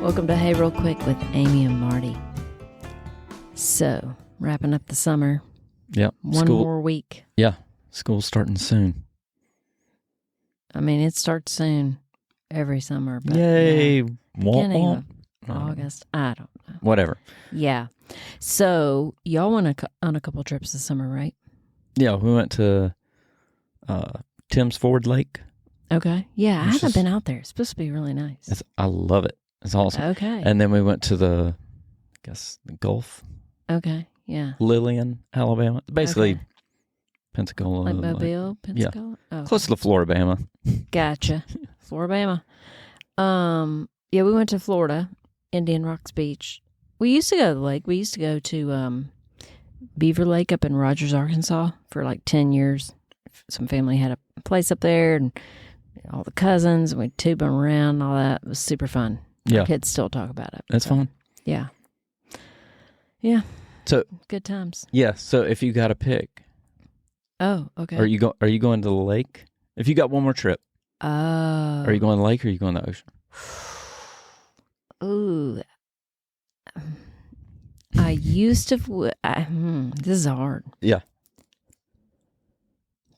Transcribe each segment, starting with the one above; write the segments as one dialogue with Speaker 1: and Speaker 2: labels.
Speaker 1: Welcome to Hey Real Quick with Amy and Marty. So, wrapping up the summer.
Speaker 2: Yep.
Speaker 1: One more week.
Speaker 2: Yeah. School's starting soon.
Speaker 1: I mean, it starts soon every summer. But
Speaker 2: Yay.
Speaker 1: Yeah, beginning of August. I don't know.
Speaker 2: Whatever.
Speaker 1: Yeah. So, y'all went on a couple trips this summer, right?
Speaker 2: Yeah. We went to Tim's Ford Lake.
Speaker 1: Okay. Yeah, I haven't been out there. It's supposed to be really nice.
Speaker 2: I love it. It's awesome.
Speaker 1: Okay.
Speaker 2: And then we went to the Gulf.
Speaker 1: Okay. Yeah.
Speaker 2: Lillian, Alabama. Basically,
Speaker 1: Okay.
Speaker 2: Pensacola.
Speaker 1: Like Mobile, Pensacola? Yeah. Oh,
Speaker 2: close to Floribama.
Speaker 1: Gotcha. Floribama. Yeah, we went to Florida, Indian Rocks Beach. We used to go to the lake. We used to go to Beaver Lake up in Rogers, Arkansas for like 10 years. Some family had a place up there, and all the cousins, and we'd tube them around and all that. It was super fun.
Speaker 2: Yeah.
Speaker 1: Our kids still talk about it.
Speaker 2: That's fun.
Speaker 1: Yeah. Yeah.
Speaker 2: So
Speaker 1: good times.
Speaker 2: Yeah. So if you got to pick,
Speaker 1: Oh, okay.
Speaker 2: are you going to the lake? If you got one more trip,
Speaker 1: Oh.
Speaker 2: are you going to the lake or are you going to the ocean?
Speaker 1: Ooh. I used to. This is hard.
Speaker 2: Yeah.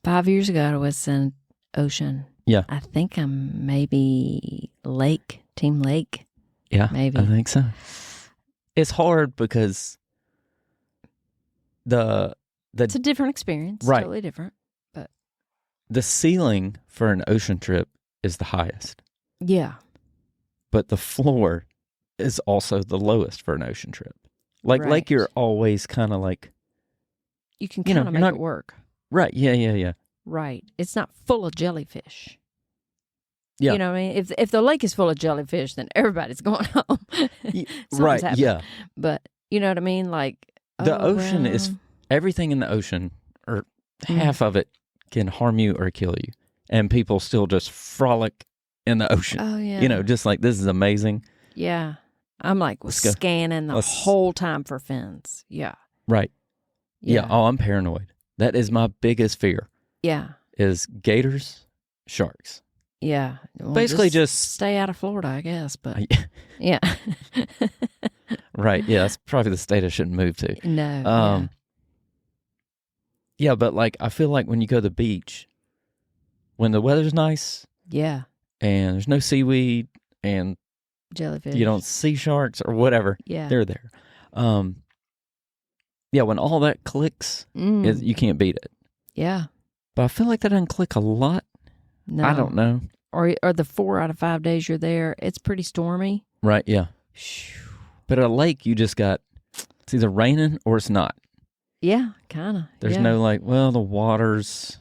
Speaker 1: 5 years ago, I was in ocean.
Speaker 2: Yeah.
Speaker 1: I think I'm maybe lake, team lake.
Speaker 2: Yeah.
Speaker 1: Maybe.
Speaker 2: I think so. It's hard because
Speaker 1: It's a different experience.
Speaker 2: Right.
Speaker 1: Totally different. But
Speaker 2: the ceiling for an ocean trip is the highest,
Speaker 1: yeah.
Speaker 2: but the floor is also the lowest for an ocean trip. Like
Speaker 1: Right.
Speaker 2: lake, you're always kind of like,
Speaker 1: You can
Speaker 2: You know,
Speaker 1: kind of
Speaker 2: you're
Speaker 1: make
Speaker 2: not-
Speaker 1: it work.
Speaker 2: right. Yeah.
Speaker 1: Right. It's not full of jellyfish.
Speaker 2: Yeah.
Speaker 1: You know what I mean? If the lake is full of jellyfish, then everybody's going home. Something's
Speaker 2: Right.
Speaker 1: happening.
Speaker 2: Yeah.
Speaker 1: But you know what I mean? Like
Speaker 2: The ocean is everything in the ocean, or half of it, can harm you or kill you. And people still just frolic in the ocean.
Speaker 1: Oh yeah.
Speaker 2: You know, just like, this is amazing.
Speaker 1: Yeah. I'm like
Speaker 2: Let's go.
Speaker 1: scanning the whole time for fins. Yeah.
Speaker 2: Right. Yeah.
Speaker 1: Yeah.
Speaker 2: Oh, I'm paranoid. That is my biggest fear,
Speaker 1: Yeah.
Speaker 2: is gators, sharks.
Speaker 1: Yeah. Well,
Speaker 2: Basically just
Speaker 1: stay out of Florida, I guess. But
Speaker 2: Yeah.
Speaker 1: yeah.
Speaker 2: Right. Yeah. That's probably the state I shouldn't move to.
Speaker 1: No.
Speaker 2: Yeah, but like, I feel like when you go to the beach, when the weather's nice
Speaker 1: Yeah.
Speaker 2: and there's no seaweed and
Speaker 1: Jellyfish.
Speaker 2: you don't see sharks or whatever,
Speaker 1: Yeah.
Speaker 2: they're there. Yeah, when all that clicks, you can't beat it.
Speaker 1: Yeah.
Speaker 2: But I feel like that doesn't click a lot.
Speaker 1: No.
Speaker 2: I don't know.
Speaker 1: Or the 4 out of 5 days you're there, it's pretty stormy.
Speaker 2: Right, yeah.
Speaker 1: Phew.
Speaker 2: But at a lake, you just got, it's either raining or it's not.
Speaker 1: Yeah, kind of.
Speaker 2: There's no like, well, the water's,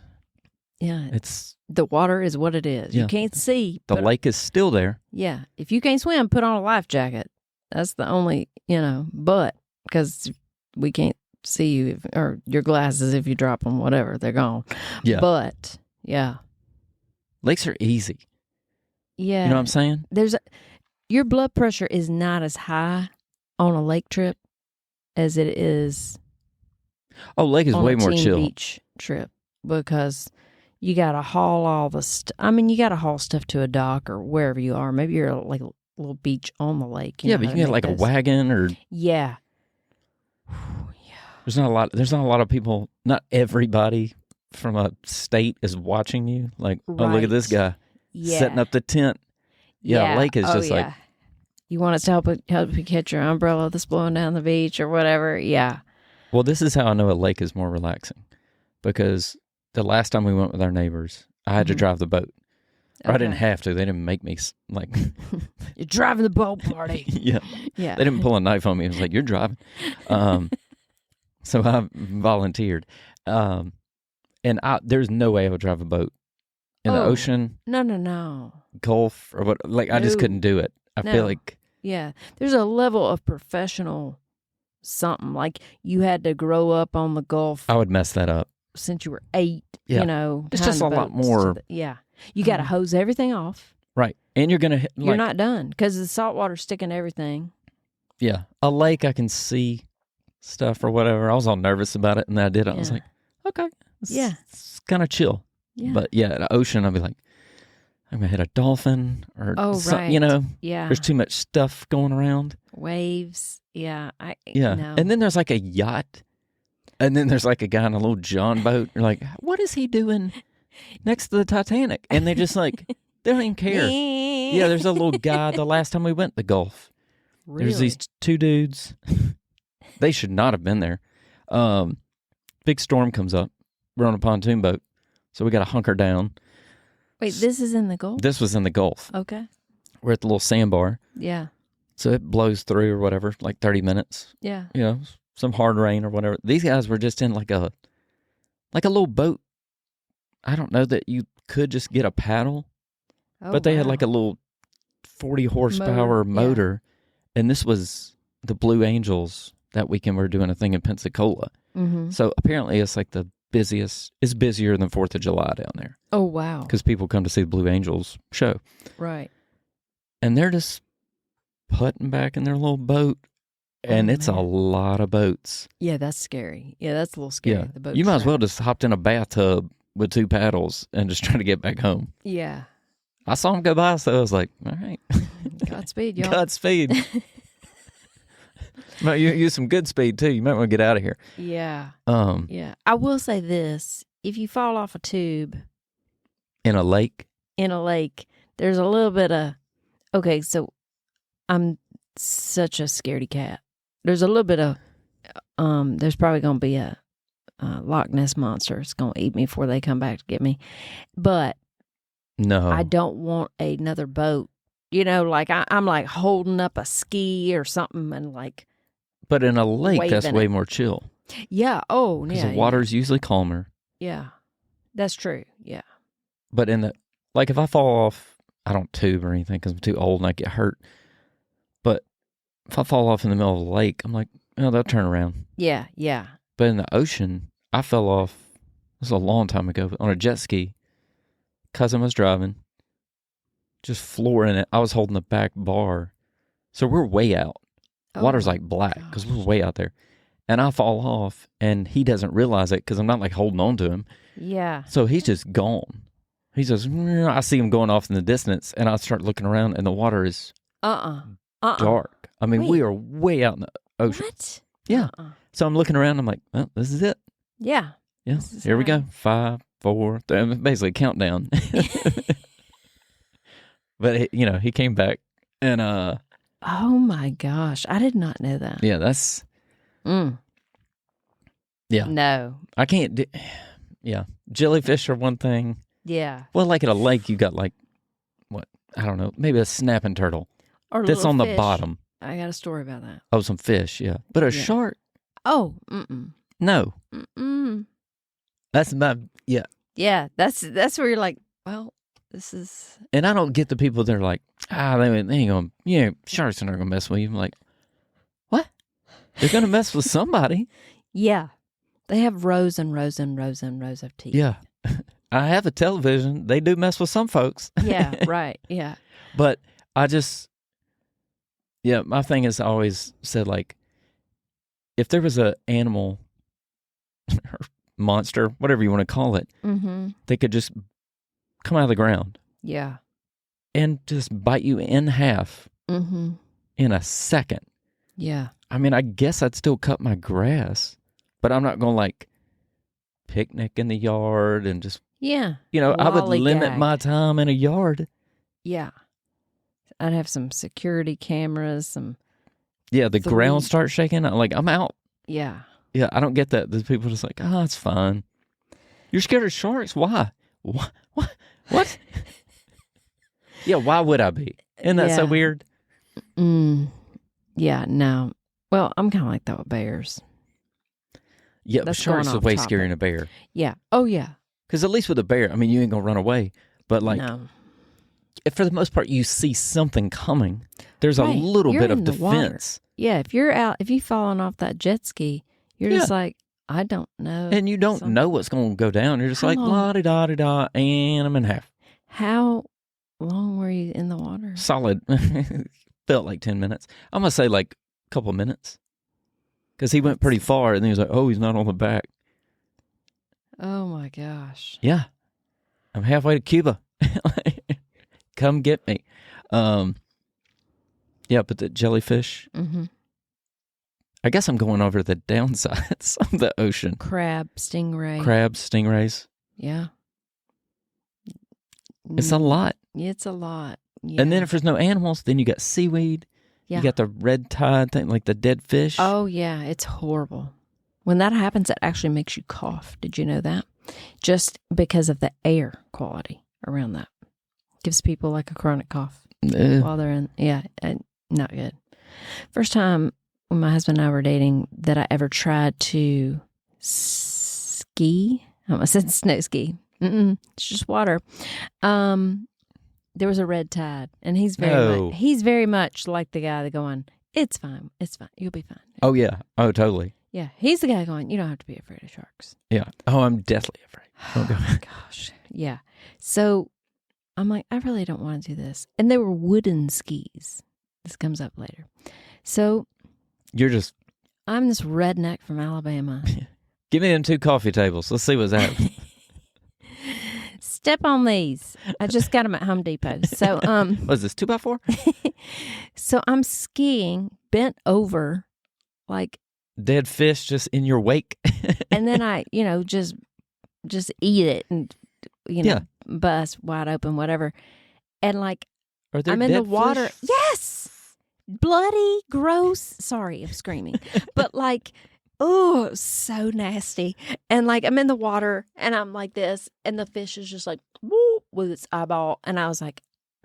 Speaker 1: Yeah.
Speaker 2: it's,
Speaker 1: The water is what it is.
Speaker 2: Yeah.
Speaker 1: You can't see.
Speaker 2: the
Speaker 1: but-
Speaker 2: lake is still there.
Speaker 1: Yeah. If you can't swim, put on a life jacket. That's the only, but because we can't see you or your glasses, if you drop them, whatever, they're gone.
Speaker 2: Yeah.
Speaker 1: But yeah.
Speaker 2: Lakes are easy.
Speaker 1: Yeah.
Speaker 2: You know what I'm saying?
Speaker 1: Your blood pressure is not as high on a lake trip as it is
Speaker 2: Oh, lake is
Speaker 1: on
Speaker 2: way
Speaker 1: a
Speaker 2: more
Speaker 1: team
Speaker 2: chill.
Speaker 1: beach trip, because you got to haul all the you got to haul stuff to a dock or wherever you are. Maybe you're like a little beach on the lake.
Speaker 2: Yeah, but you can get like a wagon or
Speaker 1: Yeah.
Speaker 2: there's not a lot of people, not everybody from a state is watching you. Like, oh, look at this guy
Speaker 1: Yeah.
Speaker 2: setting up the tent. Yeah, lake is just like,
Speaker 1: you want us to help you catch your umbrella that's blowing down the beach or whatever. Yeah.
Speaker 2: well, this is how I know a lake is more relaxing. Because the last time we went with our neighbors, I had to drive the boat. Or I didn't have to. They didn't make me, like...
Speaker 1: You're driving the boat party.
Speaker 2: Yeah.
Speaker 1: Yeah.
Speaker 2: They didn't pull a knife on me. It was like, you're driving. So I volunteered. And there's no way I would drive a boat in the ocean,
Speaker 1: No.
Speaker 2: Gulf, or what. Like, I just
Speaker 1: No.
Speaker 2: couldn't do it. I
Speaker 1: No.
Speaker 2: feel like...
Speaker 1: Yeah. There's a level of professional something. Like you had to grow up on the Gulf
Speaker 2: I would mess that up.
Speaker 1: since you were 8,
Speaker 2: Yeah. It's just
Speaker 1: kind
Speaker 2: a
Speaker 1: of
Speaker 2: lot
Speaker 1: boats
Speaker 2: more-
Speaker 1: yeah. You got to hose everything off.
Speaker 2: Right. And you're going to...
Speaker 1: You're not done because the salt water's sticking to everything.
Speaker 2: Yeah. A lake, I can see stuff or whatever. I was all nervous about it, and then I did it. I was
Speaker 1: Yeah.
Speaker 2: like, okay.
Speaker 1: Yeah.
Speaker 2: It's kind of chill.
Speaker 1: Yeah.
Speaker 2: But yeah, the ocean, I'll be like, I might hit a dolphin or
Speaker 1: right.
Speaker 2: you know,
Speaker 1: Yeah.
Speaker 2: there's too much stuff going around.
Speaker 1: Waves. Yeah.
Speaker 2: Yeah. And then there's like a yacht. And then there's like a guy in a little John boat. You're like, what is he doing next to the Titanic? And they just like, they don't even care. Yeah, there's a little guy the last time we went to the Gulf.
Speaker 1: Really?
Speaker 2: There's these two dudes. They should not have been there. Big storm comes up. We're on a pontoon boat. So we got to hunker down.
Speaker 1: Wait, this is in the Gulf?
Speaker 2: This was in the Gulf.
Speaker 1: Okay.
Speaker 2: We're at the little sandbar.
Speaker 1: Yeah.
Speaker 2: So it blows through or whatever, like 30 minutes.
Speaker 1: Yeah.
Speaker 2: You know, some hard rain or whatever. These guys were just in like a little boat. I don't know that you could just get a paddle, but they had like a little 40 horsepower motor. And this was the Blue Angels that weekend. We were doing a thing in Pensacola.
Speaker 1: Mm-hmm.
Speaker 2: So apparently it's like the busiest, it's busier than 4th of July down there.
Speaker 1: Oh, wow.
Speaker 2: Because people come to see the Blue Angels show.
Speaker 1: Right.
Speaker 2: And they're just putting back in their little boat. And it's a lot of boats.
Speaker 1: Yeah, that's scary. Yeah, that's a little scary.
Speaker 2: Yeah.
Speaker 1: The boat
Speaker 2: You might as
Speaker 1: track.
Speaker 2: well just hopped in a bathtub with 2 paddles and just try to get back home.
Speaker 1: Yeah.
Speaker 2: I saw them go by, so I was like, all right.
Speaker 1: Godspeed, y'all.
Speaker 2: Godspeed. Might use some good speed, too. You might want to get out of here.
Speaker 1: Yeah.
Speaker 2: Yeah.
Speaker 1: I will say this. If you fall off a tube
Speaker 2: In a lake?
Speaker 1: in a lake, there's a little bit of, okay, so I'm such a scaredy cat. There's a little bit of, there's probably going to be a Loch Ness monster. It's going to eat me before they come back to get me. But
Speaker 2: No.
Speaker 1: I don't want another boat. You know, like I'm like holding up a ski or something and like.
Speaker 2: But in a lake, that's
Speaker 1: waving
Speaker 2: way
Speaker 1: it.
Speaker 2: more chill.
Speaker 1: Yeah. Oh,
Speaker 2: Because
Speaker 1: yeah.
Speaker 2: the water's usually calmer.
Speaker 1: Yeah. That's true. Yeah.
Speaker 2: But in the, like if I fall off, I don't tube or anything because I'm too old and I get hurt. But if I fall off in the middle of the lake, I'm like, oh, they'll turn around.
Speaker 1: Yeah. Yeah.
Speaker 2: But in the ocean, I fell off, this was a long time ago, on a jet ski. Cousin was driving, just flooring it. I was holding the back bar. So we're way out. Water's like black because we're way out there. And I fall off and he doesn't realize it because I'm not like holding on to him.
Speaker 1: Yeah.
Speaker 2: So he's just gone. He says, I see him going off in the distance and I start looking around and the water is dark. I mean, we are way out in the ocean.
Speaker 1: What?
Speaker 2: Yeah. So I'm looking around. I'm like, well, this is it.
Speaker 1: Yeah.
Speaker 2: Yeah. Here we go. 5, 4, 3, basically a countdown. But, he came back and,
Speaker 1: Oh my gosh. I did not know that.
Speaker 2: yeah, that's, yeah.
Speaker 1: No.
Speaker 2: I can't do, yeah. Jellyfish are one thing.
Speaker 1: Yeah.
Speaker 2: Well, like at a lake, you got like, what? I don't know. Maybe a snapping turtle.
Speaker 1: Or
Speaker 2: That's on the
Speaker 1: fish.
Speaker 2: bottom.
Speaker 1: I got a story about that.
Speaker 2: Oh, some fish, yeah. But a shark,
Speaker 1: Oh,
Speaker 2: no.
Speaker 1: mm-mm.
Speaker 2: That's my, yeah.
Speaker 1: Yeah, that's where you're like, well, this is.
Speaker 2: And I don't get the people that are like, they ain't going to, sharks are not going to mess with you. I'm like, what? They're going to mess with somebody.
Speaker 1: Yeah. They have rows and rows and rows and rows of teeth.
Speaker 2: Yeah. I have a television. They do mess with some folks.
Speaker 1: Yeah, right. Yeah.
Speaker 2: But I just, my thing is I always said, like, if there was an animal or monster, whatever you want to call it, they could just come out of the ground.
Speaker 1: Yeah.
Speaker 2: And just bite you in half in a second.
Speaker 1: Yeah.
Speaker 2: I mean, I guess I'd still cut my grass, but I'm not going to, like, picnic in the yard and just,
Speaker 1: Yeah.
Speaker 2: I would limit
Speaker 1: Lollygag.
Speaker 2: my time in a yard.
Speaker 1: Yeah. I'd have some security cameras, some.
Speaker 2: Yeah, the ground starts shaking. I'm out.
Speaker 1: Yeah.
Speaker 2: Yeah, I don't get that. The people are just like, it's fine. You're scared of sharks? Why? What? Yeah, why would I be? Isn't that so weird?
Speaker 1: Yeah, no. Well, I'm kind of like that with bears.
Speaker 2: Yeah,
Speaker 1: That's
Speaker 2: sharks
Speaker 1: going
Speaker 2: are
Speaker 1: off
Speaker 2: way
Speaker 1: topic.
Speaker 2: scarier than a bear.
Speaker 1: Yeah. Oh, yeah.
Speaker 2: Because at least with a bear, I mean, you ain't going to run away. But, like,
Speaker 1: No.
Speaker 2: if for the most part you see something coming, there's a
Speaker 1: Right.
Speaker 2: little
Speaker 1: You're
Speaker 2: bit of
Speaker 1: in the water.
Speaker 2: defense.
Speaker 1: Yeah, if you've fallen off that jet ski, you're just like, I don't know.
Speaker 2: And you don't know what's going to go down. You're just
Speaker 1: How
Speaker 2: like,
Speaker 1: long?
Speaker 2: la-di-da-di-da, and I'm in half.
Speaker 1: How long were you in the water?
Speaker 2: Solid. Felt like 10 minutes. I'm going to say like a couple of minutes. Because he went pretty far, and then he was like, oh, he's not on the back.
Speaker 1: Oh, my gosh.
Speaker 2: Yeah. I'm halfway to Cuba. come get me. Yeah, but the jellyfish.
Speaker 1: Mm-hmm.
Speaker 2: I guess I'm going over the downsides of the ocean.
Speaker 1: Crabs,
Speaker 2: stingrays.
Speaker 1: Yeah.
Speaker 2: It's a lot.
Speaker 1: It's a lot. Yeah.
Speaker 2: And then if there's no animals, then you got seaweed.
Speaker 1: Yeah.
Speaker 2: You got the red tide thing, like the dead fish.
Speaker 1: Oh, yeah. It's horrible. When that happens, it actually makes you cough. Did you know that? Just because of the air quality around that. Gives people like a chronic cough while they're in. Yeah, not good. First time when my husband and I were dating that I ever tried to ski. I said snow ski. It's just water. There was a red tide, and he's very much like the guy that going, it's fine, you'll be fine.
Speaker 2: Oh yeah, oh totally.
Speaker 1: Yeah, he's the guy going, you don't have to be afraid of sharks.
Speaker 2: Yeah. Oh, I'm deathly afraid.
Speaker 1: Oh my gosh. Yeah. So I'm like, I really don't want to do this. And they were wooden skis. This comes up later. So I'm this redneck from Alabama.
Speaker 2: Give me them 2 coffee tables. Let's see what's happening.
Speaker 1: Step on these. I just got them at Home Depot. So
Speaker 2: was this 2x4?
Speaker 1: So I'm skiing, bent over, like
Speaker 2: dead fish just in your wake.
Speaker 1: And then I, just eat it and bust wide open, whatever. And like I'm in the water.
Speaker 2: Fish?
Speaker 1: Yes. Bloody, gross. Sorry, I'm screaming. But like, oh, it was so nasty. And like I'm in the water and I'm like this, and the fish is just like whoop, with its eyeball. And I was like,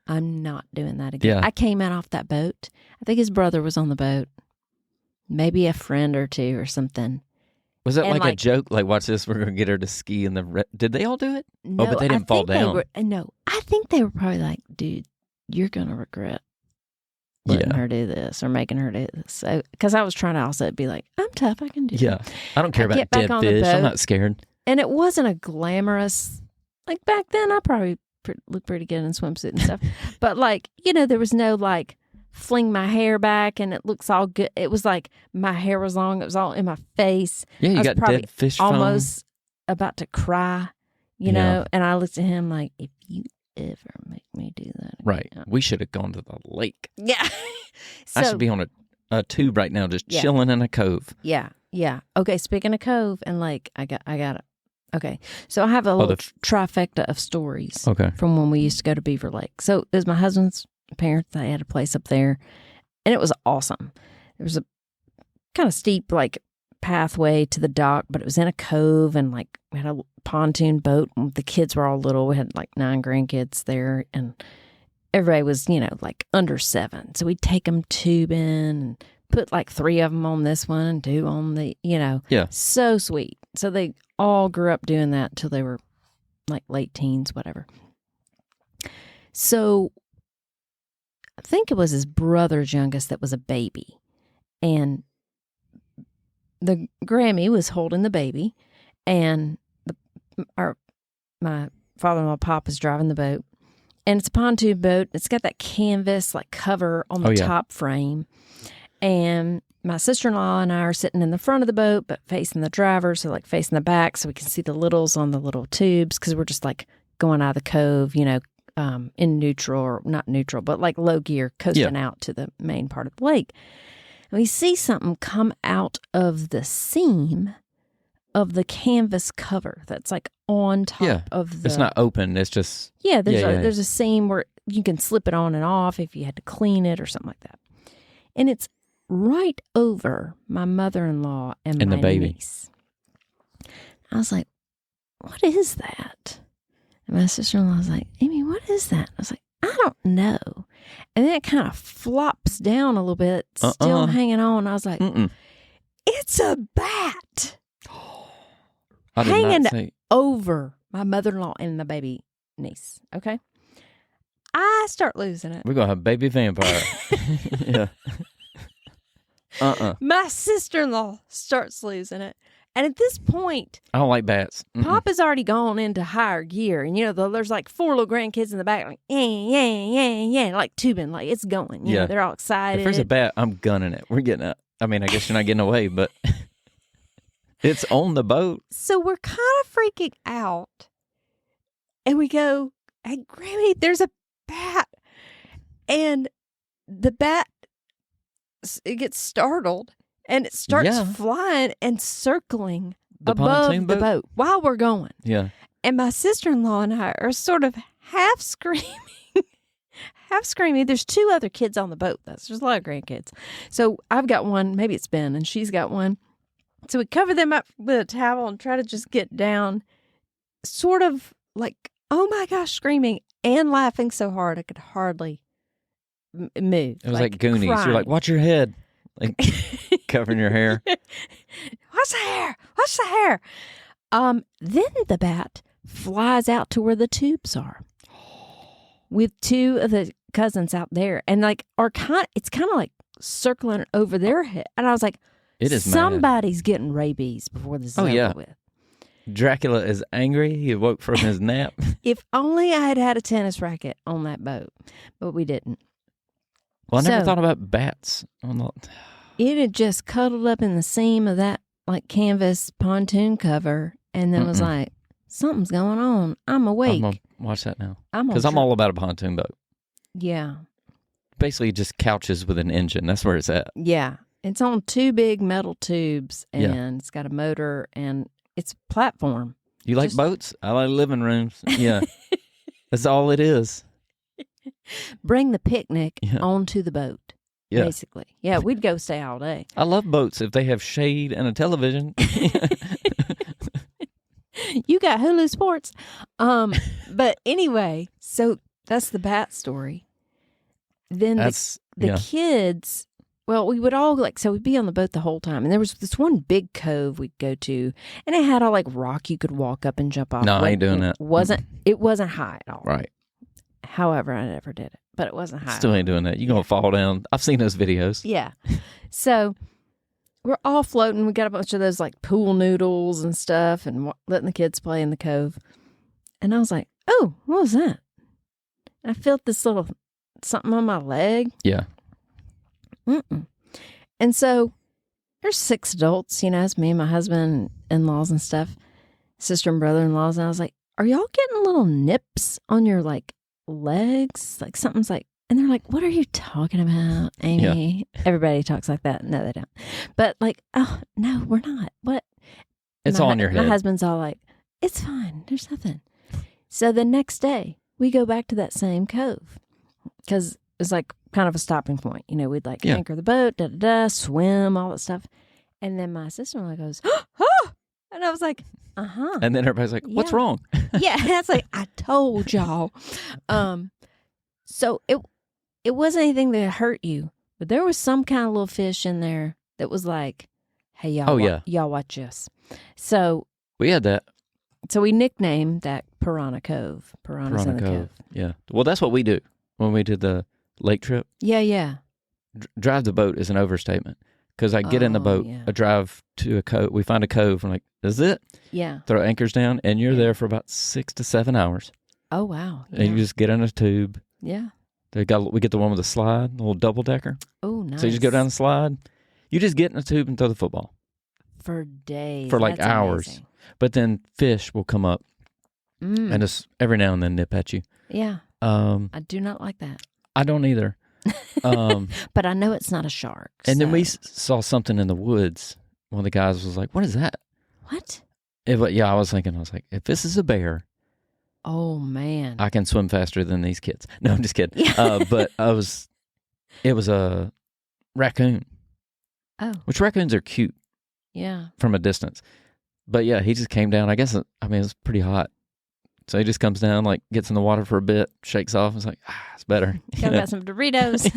Speaker 1: I'm not doing that again.
Speaker 2: Yeah.
Speaker 1: I came out off that boat. I think his brother was on the boat. Maybe a friend or two or something.
Speaker 2: Was that like a joke? Like, watch this, we're going to get her to ski in the... Did they all do it?
Speaker 1: No,
Speaker 2: but they didn't fall down.
Speaker 1: No, I think they were probably like, dude, you're going to regret letting her do this or making her do this. So, because I was trying to also be like, I'm tough, I can do that.
Speaker 2: I don't care about dead fish. I'm not scared.
Speaker 1: And it wasn't a glamorous... Like, back then, I probably looked pretty good in swimsuit and stuff. But like, there was no like... fling my hair back and it looks all good. It was like my hair was long. It was all in my face.
Speaker 2: Yeah, you
Speaker 1: I was
Speaker 2: got
Speaker 1: probably
Speaker 2: dead fish
Speaker 1: almost about to cry, know. And I looked at him like, if you ever make me do that again.
Speaker 2: Right. We should have gone to the lake.
Speaker 1: Yeah.
Speaker 2: I should be on a tube right now just chilling in a cove.
Speaker 1: Yeah. Yeah. Okay, speaking of cove and lake, I got it. Okay. So I have a little trifecta of stories from when we used to go to Beaver Lake. So it was my husband's parents. They had a place up there and it was awesome. There was a kind of steep like pathway to the dock, but it was in a cove, and like we had a pontoon boat and the kids were all little. We had like 9 grandkids there, and everybody was like under 7, so we'd take them tubing and put like 3 of them on this one and 2 on the so sweet. So they all grew up doing that until they were like late teens, whatever. So I think it was his brother's youngest that was a baby. And the Grammy was holding the baby. And my father-in-law, Pop, is driving the boat. And it's a pontoon boat. It's got that canvas like cover on the top frame. And my sister-in-law and I are sitting in the front of the boat, but facing the driver, so like facing the back, so we can see the littles on the little tubes, because we're just like going out of the cove, in neutral, or not neutral, but like low gear, coasting out to the main part of the lake. And we see something come out of the seam of the canvas cover that's like on top of the...
Speaker 2: It's not open, it's just...
Speaker 1: There's a seam where you can slip it on and off if you had to clean it or something like that. And it's right over my mother-in-law and my
Speaker 2: the baby.
Speaker 1: Niece. I was like, what is that? And my sister-in-law was like, Amy, what is that? I was like, I don't know. And then it kind of flops down a little bit, still hanging on. I was like, it's a bat hanging over my mother-in-law and my baby niece. Okay. I start losing it.
Speaker 2: We're going to have baby vampire.
Speaker 1: My sister-in-law starts losing it. And at this point,
Speaker 2: I don't like bats.
Speaker 1: Pop has already gone into higher gear. And, there's like 4 little grandkids in the back, like, yeah, like tubing, like it's going. You know, they're all excited.
Speaker 2: If there's a bat, I'm gunning it. We're getting it. I mean, I guess you're not getting away, but it's on the boat.
Speaker 1: So we're kind of freaking out. And we go, hey, Grammy, there's a bat. And the bat, it gets startled and it starts flying and circling above the boat while we're going.
Speaker 2: Yeah.
Speaker 1: And my sister-in-law and I are sort of half screaming. There's 2 other kids on the boat. There's a lot of grandkids. So I've got one, maybe it's Ben, and she's got one. So we cover them up with a towel and try to just get down, sort of like, oh my gosh, screaming and laughing so hard I could hardly move.
Speaker 2: It was like Goonies.
Speaker 1: Crying.
Speaker 2: You're like, watch your head. Like covering your hair.
Speaker 1: What's the hair? What's the hair? Then the bat flies out to where the tubes are with 2 of the cousins out there, and like it's kind of like circling over their head. And I was like,
Speaker 2: it is
Speaker 1: somebody's getting rabies before this is over with.
Speaker 2: Dracula is angry. He awoke from his nap.
Speaker 1: If only I had a tennis racket on that boat, but we didn't.
Speaker 2: Well, I never thought about bats.
Speaker 1: It had just cuddled up in the seam of that like canvas pontoon cover, and then was like, something's going on. I'm awake.
Speaker 2: I'm going to watch that now. Because I'm all about a pontoon boat.
Speaker 1: Yeah.
Speaker 2: Basically just couches with an engine. That's where it's at.
Speaker 1: Yeah. It's on 2 big metal tubes, and it's got a motor, and it's a platform.
Speaker 2: You like boats? I like living rooms. Yeah. That's all it is.
Speaker 1: Bring the picnic onto the boat, basically. Yeah, we'd go stay all day.
Speaker 2: I love boats if they have shade and a television.
Speaker 1: You got Hulu Sports. But anyway, so that's the bat story. Then the kids, well, we would all we'd be on the boat the whole time. And there was this one big cove we'd go to, and it had all like rock you could walk up and jump off.
Speaker 2: No, I ain't doing that.
Speaker 1: It wasn't high at all.
Speaker 2: Right.
Speaker 1: However, I never did it, but it wasn't high.
Speaker 2: Still ain't doing that. You're going to fall down. I've seen those videos.
Speaker 1: Yeah. So we're all floating. We got a bunch of those like pool noodles and stuff, and letting the kids play in the cove. And I was like, oh, what was that? And I felt this little something on my leg.
Speaker 2: Yeah.
Speaker 1: And so there's 6 adults, it's me and my husband, in-laws and stuff, sister and brother-in-laws. And I was like, are y'all getting little nips on your like legs? Like something's like, and they're like, what are you talking about, Amy? Yeah. Everybody talks like that. No, they don't. But like, oh, no, we're not. What?
Speaker 2: It's all in your head.
Speaker 1: My husband's all like, it's fine. There's nothing. So the next day, we go back to that same cove because it's like kind of a stopping point. We'd like anchor the boat, swim, all that stuff. And then my sister-in-law goes, oh! And I was like, uh-huh.
Speaker 2: And then everybody's like, what's wrong?
Speaker 1: Yeah. And I was like, I told y'all. So it wasn't anything that hurt you, but there was some kind of little fish in there that was like, hey, y'all, y'all watch this. So
Speaker 2: we had that.
Speaker 1: So we nicknamed that Piranha Cove. Piranhas in the Cove.
Speaker 2: Yeah. Well, that's what we do when we did the lake trip.
Speaker 1: Yeah.
Speaker 2: Drive the boat is an overstatement because I get in the boat, I drive to a cove, we find a cove, I'm like, is it?
Speaker 1: Yeah.
Speaker 2: Throw anchors down, and you're there for about 6 to 7 hours.
Speaker 1: Oh, wow. Yeah.
Speaker 2: And you just get in a tube.
Speaker 1: Yeah.
Speaker 2: We get the one with the slide, the little double decker.
Speaker 1: Oh, nice.
Speaker 2: So you just go down the slide. You just get in a tube and throw the football.
Speaker 1: For days.
Speaker 2: For like
Speaker 1: That's
Speaker 2: hours.
Speaker 1: Amazing.
Speaker 2: But then fish will come up and just every now and then nip at you.
Speaker 1: Yeah. I do not like that.
Speaker 2: I don't either.
Speaker 1: But I know it's not a shark.
Speaker 2: And then we saw something in the woods. One of the guys was like, what is that?
Speaker 1: What?
Speaker 2: I was like, if this is a bear,
Speaker 1: oh man,
Speaker 2: I can swim faster than these kids. No, I'm just kidding. But it was a raccoon.
Speaker 1: Oh.
Speaker 2: Which raccoons are cute.
Speaker 1: Yeah.
Speaker 2: From a distance. But yeah, he just came down. I guess, it was pretty hot. So he just comes down, like gets in the water for a bit, shakes off, and is like, it's better.
Speaker 1: Got some Doritos.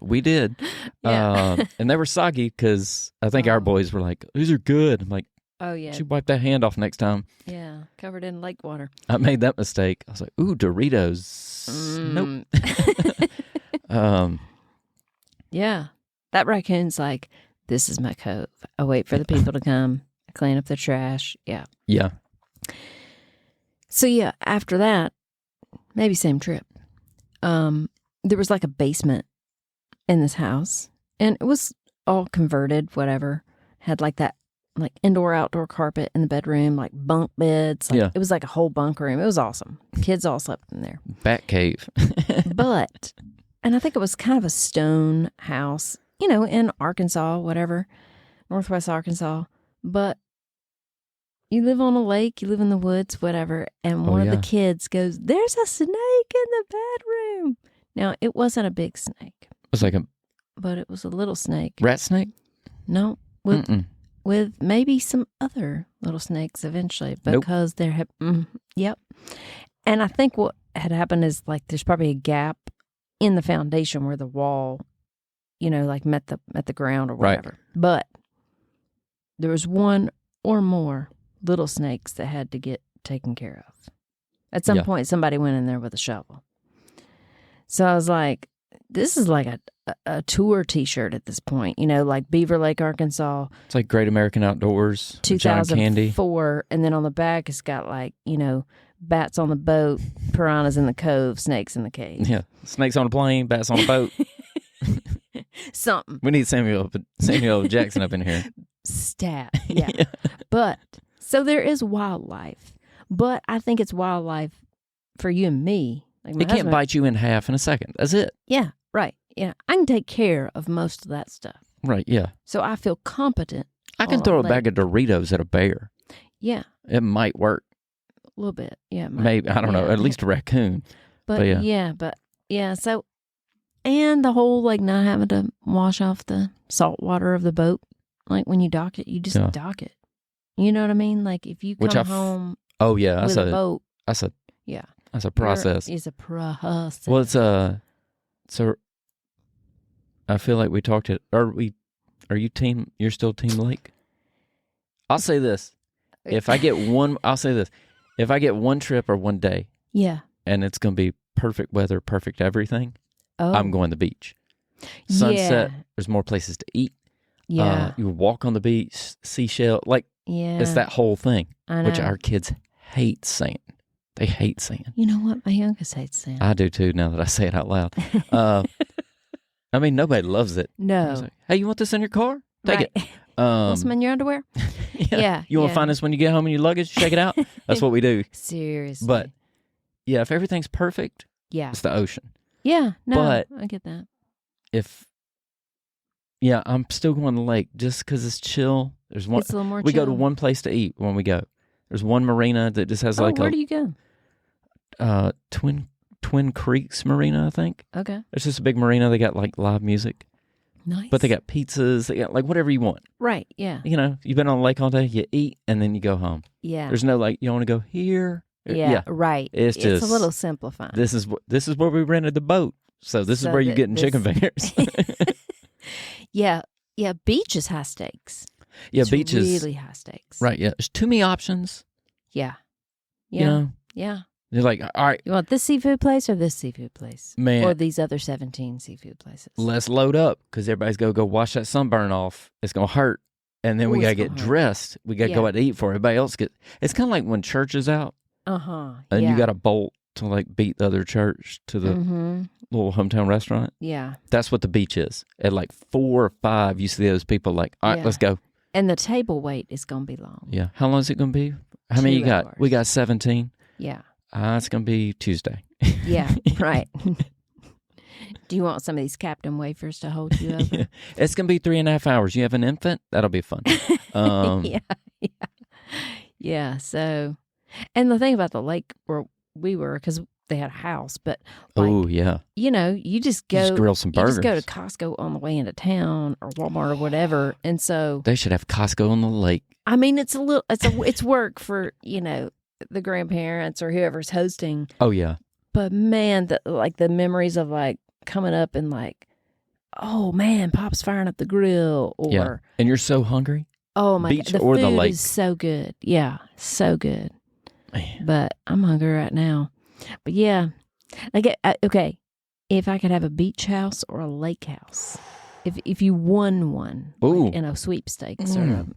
Speaker 2: We did.
Speaker 1: Yeah.
Speaker 2: And they were soggy because I think our boys were like, these are good. I'm like,
Speaker 1: oh, yeah.
Speaker 2: You wipe that hand off next time.
Speaker 1: Yeah, covered in lake water.
Speaker 2: I made that mistake. I was like, ooh, Doritos. Nope.
Speaker 1: Yeah. That raccoon's like, this is my cove. I wait for the people to come. I clean up the trash. Yeah.
Speaker 2: Yeah.
Speaker 1: So, yeah, after that, maybe same trip, there was like a basement in this house, and it was all converted, whatever. Had like that like indoor outdoor carpet in the bedroom, like bunk beds. Like,
Speaker 2: Yeah.
Speaker 1: It was like a whole bunk room. It was awesome. Kids all slept in there.
Speaker 2: Bat cave.
Speaker 1: But, and I think it was kind of a stone house, in Arkansas, whatever, Northwest Arkansas. But you live on a lake, you live in the woods, whatever, and one of the kids goes, "There's a snake in the bedroom." Now, it wasn't a big snake.
Speaker 2: It was like a
Speaker 1: but it was a little snake.
Speaker 2: rat snake?
Speaker 1: No, with maybe some other little snakes eventually, because there have, yep. And I think what had happened is like there's probably a gap in the foundation where the wall, like met the ground or whatever. Right. But there was one or more little snakes that had to get taken care of. At some point, somebody went in there with a shovel. So I was like, this is like a tour T-shirt at this point, like Beaver Lake, Arkansas.
Speaker 2: It's like Great American Outdoors,
Speaker 1: 2004, and then on the back it's got like, bats on the boat, piranhas in the cove, snakes in the cave.
Speaker 2: Yeah, snakes on a plane, bats on a boat.
Speaker 1: Something.
Speaker 2: We need Samuel Jackson up in here.
Speaker 1: Stat, yeah. But, so there is wildlife, but I think it's wildlife for you and me. Like
Speaker 2: it can't bite you in half in a second. That's it.
Speaker 1: Yeah, right. Yeah, I can take care of most of that stuff.
Speaker 2: Right, yeah.
Speaker 1: So I feel competent.
Speaker 2: I can throw a bag of Doritos at a bear.
Speaker 1: Yeah.
Speaker 2: It might work.
Speaker 1: A little bit, yeah.
Speaker 2: Maybe, I don't know, at least a raccoon.
Speaker 1: But yeah. So, and the whole like not having to wash off the salt water of the boat. Like when you dock it, you just dock it. You know what I mean? Like if you come home with a boat.
Speaker 2: That's a process.
Speaker 1: It's a process.
Speaker 2: Well, so I feel like we talked it. Are you team? You're still team lake? I'll say this. If I get one, I'll say this. If I get one trip or one day, and it's going to be perfect weather, perfect everything, I'm going to the beach. Sunset. There's more places to eat.
Speaker 1: Yeah,
Speaker 2: you walk on the beach, seashell, like it's that whole thing, which our kids hate sand. They hate sand. You know
Speaker 1: what? My youngest hates sand.
Speaker 2: I do too. Now that I say it out loud, I mean nobody loves it.
Speaker 1: No.
Speaker 2: Like, hey, you want this in your car? Take it.
Speaker 1: Want some in your underwear? Yeah.
Speaker 2: You want to find this when you get home in your luggage? Shake it out. That's what we do.
Speaker 1: Seriously.
Speaker 2: But yeah, if everything's perfect, it's the ocean.
Speaker 1: Yeah. No,
Speaker 2: but
Speaker 1: I get that.
Speaker 2: I'm still going to the lake just because it's chill. There's one.
Speaker 1: It's a little more
Speaker 2: we
Speaker 1: chill.
Speaker 2: go to one place to eat when we go. There's one marina that just has like
Speaker 1: where do you go?
Speaker 2: Twin Creeks Marina, I think.
Speaker 1: Okay.
Speaker 2: It's just a big marina. They got like live music.
Speaker 1: Nice.
Speaker 2: But they got pizzas. They got like whatever you want.
Speaker 1: Right. Yeah.
Speaker 2: You've been on the lake all day. You eat and then you go home.
Speaker 1: Yeah.
Speaker 2: There's no like you want to go here.
Speaker 1: Yeah. Right.
Speaker 2: It's just
Speaker 1: a little simplifying.
Speaker 2: This is where we rented the boat. So this is where you're getting chicken fingers.
Speaker 1: Yeah. Yeah. Beach is high stakes.
Speaker 2: Yeah.
Speaker 1: It's
Speaker 2: beach is
Speaker 1: really high stakes.
Speaker 2: Right. Yeah. There's too many options.
Speaker 1: Yeah. Yeah. Yeah.
Speaker 2: You're like, all right.
Speaker 1: You want this seafood place or this seafood place?
Speaker 2: Man.
Speaker 1: Or these other 17 seafood places?
Speaker 2: Let's load up because everybody's going to go wash that sunburn off. It's going to hurt. And then we got to get dressed. We got to go out to eat before everybody else gets. It's kind of like when church is out. And you got to bolt to like beat the other church to the little hometown restaurant.
Speaker 1: Yeah.
Speaker 2: That's what the beach is. At like 4 or 5, you see those people like, all right, let's go.
Speaker 1: And the table wait is going to be long.
Speaker 2: Yeah. How long is it going to be? How many you got?
Speaker 1: Hours.
Speaker 2: We got 17.
Speaker 1: Yeah.
Speaker 2: It's going to be Tuesday.
Speaker 1: Yeah, right. Do you want some of these Captain Wafers to hold you over?
Speaker 2: Yeah. It's going to be 3.5 hours. You have an infant? That'll be fun.
Speaker 1: Yeah. So, and the thing about the lake where we were, because they had a house, but like, you just go.
Speaker 2: Just grill some burgers.
Speaker 1: You just go to Costco on the way into town or Walmart or whatever, and so
Speaker 2: they should have Costco on the lake.
Speaker 1: I mean, it's work for the grandparents or whoever's hosting.
Speaker 2: Oh yeah.
Speaker 1: But man, the memories of like coming up and like, oh man, Pop's firing up the grill, or
Speaker 2: and you're so hungry.
Speaker 1: Oh my
Speaker 2: Beach
Speaker 1: God, the
Speaker 2: or
Speaker 1: food
Speaker 2: the lake
Speaker 1: is so good. Yeah, so good.
Speaker 2: Man.
Speaker 1: But I'm hungry right now. But yeah, okay. If I could have a beach house or a lake house, if you won one, like in a sweepstakes sort of.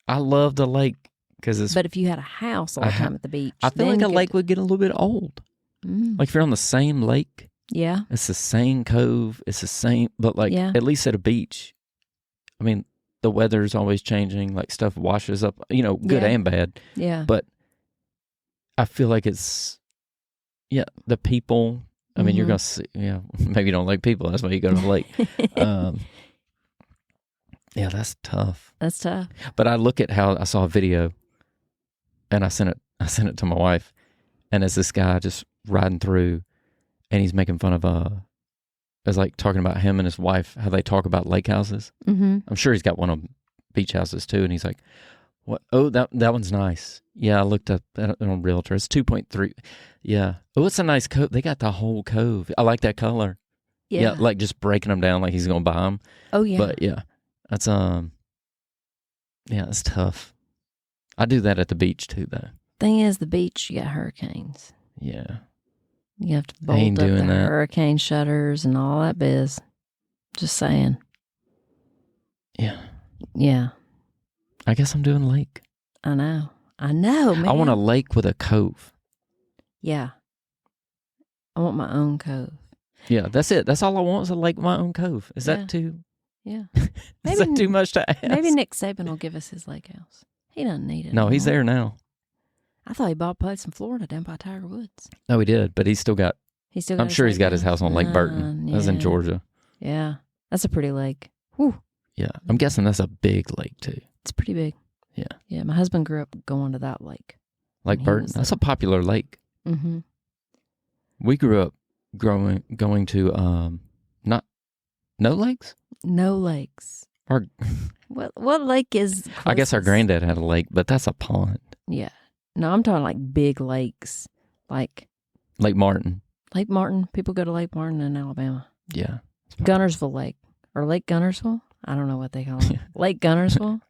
Speaker 2: I love the lake.
Speaker 1: But if you had a house all the time at the beach,
Speaker 2: I feel like a lake would get a little bit old. Like if you're on the same lake, it's the same cove, it's the same, but like at least at a beach, I mean, the weather's always changing, like stuff washes up, good and bad.
Speaker 1: Yeah.
Speaker 2: But I feel like it's, the people. I mean, you're going to see, maybe you don't like people. That's why you go to the lake. Yeah, that's tough.
Speaker 1: That's tough.
Speaker 2: But I look at how I saw a video, and I sent it to my wife, and it's this guy just riding through, and he's making fun of it's like talking about him and his wife, how they talk about lake houses.
Speaker 1: Mm-hmm.
Speaker 2: I'm sure he's got one of beach houses too, and he's like, "What? Oh, that one's nice. Yeah, I looked up on Realtor. It's 2.3. Yeah. Oh, it's a nice cove. They got the whole cove. I like that color. Yeah, like just breaking them down like he's gonna buy them.
Speaker 1: Oh yeah.
Speaker 2: But yeah, that's it's tough. I do that at the beach too, though.
Speaker 1: Thing is, the beach, you got hurricanes.
Speaker 2: Yeah.
Speaker 1: You have to bolt up the hurricane shutters and all that biz. Just saying.
Speaker 2: Yeah.
Speaker 1: Yeah.
Speaker 2: I guess I'm doing lake.
Speaker 1: I know, man.
Speaker 2: I want a lake with a cove.
Speaker 1: Yeah. I want my own cove.
Speaker 2: Yeah, that's it. That's all I want is a lake with my own cove. Is that too...
Speaker 1: Yeah.
Speaker 2: Is that too much to ask?
Speaker 1: Maybe Nick Saban will give us his lake house. He doesn't need it.
Speaker 2: No, he's there now.
Speaker 1: I thought he bought a place in Florida down by Tiger Woods.
Speaker 2: No, he did, but he's still got... I'm sure he's got his house on Lake Burton. That's in Georgia.
Speaker 1: Yeah. That's a pretty lake. Whew.
Speaker 2: Yeah. I'm guessing that's a big lake, too.
Speaker 1: It's pretty big.
Speaker 2: Yeah.
Speaker 1: Yeah. My husband grew up going to that lake.
Speaker 2: Lake Burton. That's a popular lake.
Speaker 1: Mm-hmm.
Speaker 2: We grew up going to no lakes?
Speaker 1: No lakes. What lake is closest?
Speaker 2: I guess our granddad had a lake, but that's a pond.
Speaker 1: Yeah. No, I'm talking like big lakes. Like
Speaker 2: Lake Martin.
Speaker 1: Lake Martin. People go to Lake Martin in Alabama.
Speaker 2: Yeah.
Speaker 1: Gunnersville Lake. Or Lake Gunnersville? I don't know what they call it. Lake Gunnersville?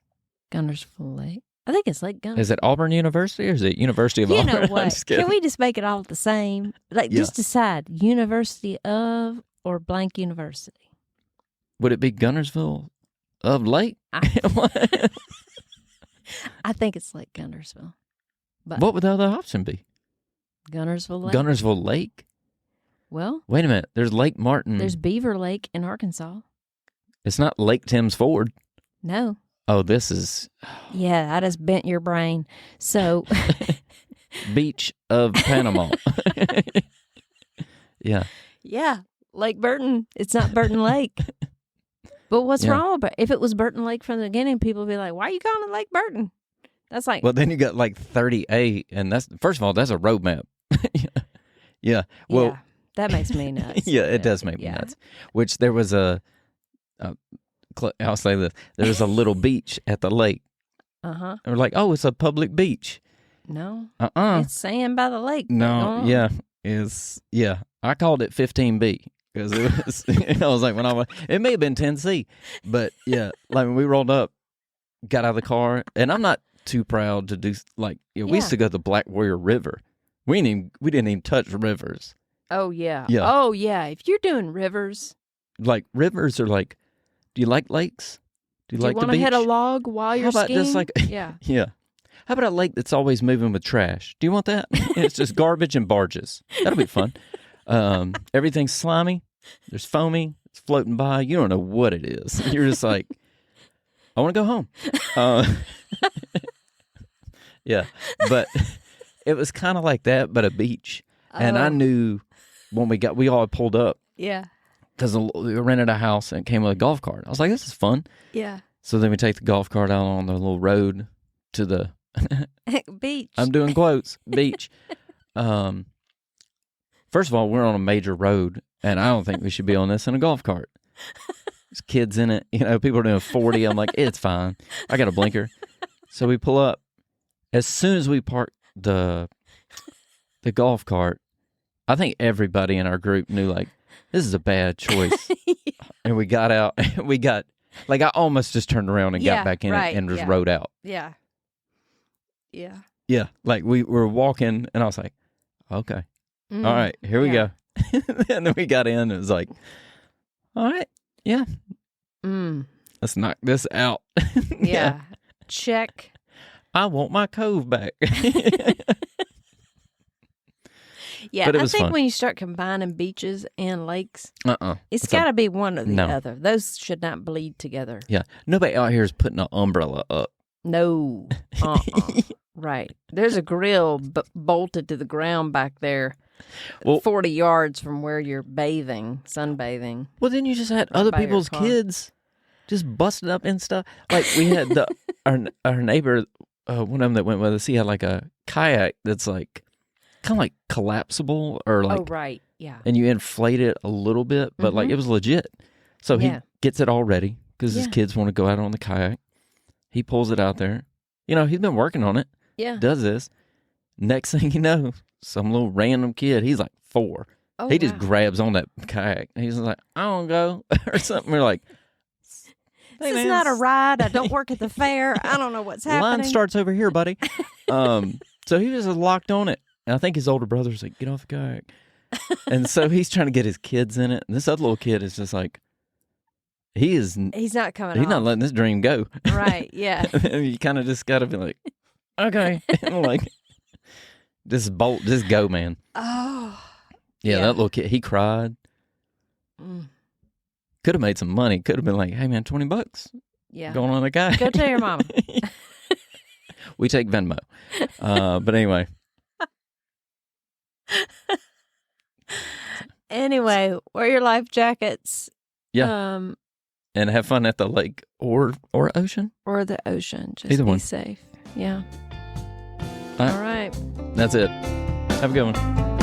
Speaker 1: Gunnersville Lake. I think it's Lake Gunnersville.
Speaker 2: Is it Auburn University or is it University of Auburn?
Speaker 1: You know what? Can we just make it all the same? Like, just decide University of or blank university.
Speaker 2: Would it be Gunnersville of Lake?
Speaker 1: I think it's Lake Gunnersville. But
Speaker 2: what would the other option be?
Speaker 1: Gunnersville Lake.
Speaker 2: Gunnersville Lake?
Speaker 1: Well,
Speaker 2: wait a minute. There's Lake Martin.
Speaker 1: There's Beaver Lake in Arkansas.
Speaker 2: It's not Lake Thames Ford.
Speaker 1: No.
Speaker 2: Oh, this is...
Speaker 1: Yeah, I just bent your brain. So...
Speaker 2: Beach of Panama. Yeah.
Speaker 1: Yeah. Lake Burton. It's not Burton Lake. But what's wrong with it? If it was Burton Lake from the beginning, people would be like, why are you calling it Lake Burton? That's like...
Speaker 2: Well, then you got like 30A, and that's... First of all, that's a road map. Yeah. Well...
Speaker 1: Yeah, that makes me nuts.
Speaker 2: Yeah, it does make me nuts. Which there was I'll say this. There was a little beach at the lake.
Speaker 1: Uh-huh.
Speaker 2: And we're like, oh, it's a public beach.
Speaker 1: No.
Speaker 2: It's
Speaker 1: sand by the lake.
Speaker 2: No, yeah. I called it 15B because it was, I was like, it may have been 10C, but yeah, like when we rolled up, got out of the car, and I'm not too proud to do, like, we used to go to the Black Warrior River. We didn't even touch rivers.
Speaker 1: Oh, yeah.
Speaker 2: Yeah.
Speaker 1: Oh, yeah. If you're doing rivers.
Speaker 2: Like, rivers are like, do you like lakes? Do you like the beach?
Speaker 1: Do you want to hit a log while you're skiing?
Speaker 2: Just like,
Speaker 1: yeah.
Speaker 2: Yeah. How about a lake that's always moving with trash? Do you want that? It's just garbage and barges. That'll be fun. Everything's slimy. There's foamy. It's floating by. You don't know what it is. You're just like, I want to go home. Yeah. But it was kind of like that, but a beach. And I knew when we all pulled up.
Speaker 1: Yeah.
Speaker 2: Because we rented a house and it came with a golf cart. I was like, this is fun.
Speaker 1: Yeah.
Speaker 2: So then we take the golf cart out on the little road to the
Speaker 1: beach.
Speaker 2: I'm doing quotes. Beach. First of all, we're on a major road, and I don't think we should be on this in a golf cart. There's kids in it. People are doing 40. I'm like, it's fine. I got a blinker. So we pull up. As soon as we park the golf cart, I think everybody in our group knew, like, this is a bad choice. Yeah. And we got out. We got, like, I almost just turned around and got back in it and just rode out.
Speaker 1: Yeah. Yeah.
Speaker 2: Yeah. Like, we were walking, and I was like, okay. All right, here we go. And then we got in, and it was like, all right, yeah. Let's knock this out.
Speaker 1: Yeah. Check.
Speaker 2: I want my cove back.
Speaker 1: Yeah,
Speaker 2: But it
Speaker 1: I
Speaker 2: was
Speaker 1: think
Speaker 2: fun.
Speaker 1: when you start combining beaches and lakes,
Speaker 2: Uh-uh.
Speaker 1: it's got to be one or the
Speaker 2: No.
Speaker 1: other. Those should not bleed together.
Speaker 2: Yeah. Nobody out here is putting an umbrella up.
Speaker 1: No. Right. There's a grill bolted to the ground back there,
Speaker 2: Well-
Speaker 1: 40 yards from where you're sunbathing.
Speaker 2: Well, then you just had
Speaker 1: Right
Speaker 2: other
Speaker 1: by your
Speaker 2: people's
Speaker 1: car.
Speaker 2: kids just busting up and stuff. Like we had our neighbor, one of them that went with us, he had like a kayak that's like kind of like collapsible or like,
Speaker 1: Oh, right. Yeah.
Speaker 2: and you inflate it a little bit, but like
Speaker 1: Mhm.
Speaker 2: it was legit. So he
Speaker 1: Yeah.
Speaker 2: gets it all ready because his
Speaker 1: Yeah.
Speaker 2: kids want to go out on the kayak. He pulls it out there. You know, he's been working on it.
Speaker 1: Yeah.
Speaker 2: Does this. Next thing you know, some little random kid, he's like 4.
Speaker 1: Oh,
Speaker 2: He just
Speaker 1: wow.
Speaker 2: grabs on that kayak. He's like, I don't go or something. We're like, "Hey,
Speaker 1: This is
Speaker 2: man,
Speaker 1: not a ride. I don't work at the fair. I don't know what's
Speaker 2: line
Speaker 1: happening.
Speaker 2: starts over here, buddy. So he was just locked on it. And I think his older brother's like, get off the kayak. And so he's trying to get his kids in it. And this other little kid is just like, he's
Speaker 1: He's not coming
Speaker 2: not
Speaker 1: off.
Speaker 2: letting this dream go.
Speaker 1: Right. Yeah.
Speaker 2: And you kind of just got to be like, okay. And like, just go, man.
Speaker 1: Oh.
Speaker 2: Yeah,
Speaker 1: Yeah.
Speaker 2: that little kid, he cried.
Speaker 1: Mm.
Speaker 2: Could have made some money. Could have been like, hey, man, $20
Speaker 1: Yeah.
Speaker 2: going on a kayak.
Speaker 1: Go tell your mama.
Speaker 2: We take Venmo. But anyway.
Speaker 1: Anyway, wear your life jackets.
Speaker 2: Yeah.
Speaker 1: Um,
Speaker 2: And have fun at the lake or ocean.
Speaker 1: or the ocean. Just
Speaker 2: Either
Speaker 1: be
Speaker 2: one.
Speaker 1: safe. Yeah.
Speaker 2: All right.
Speaker 1: All right.
Speaker 2: That's it. Have a good one.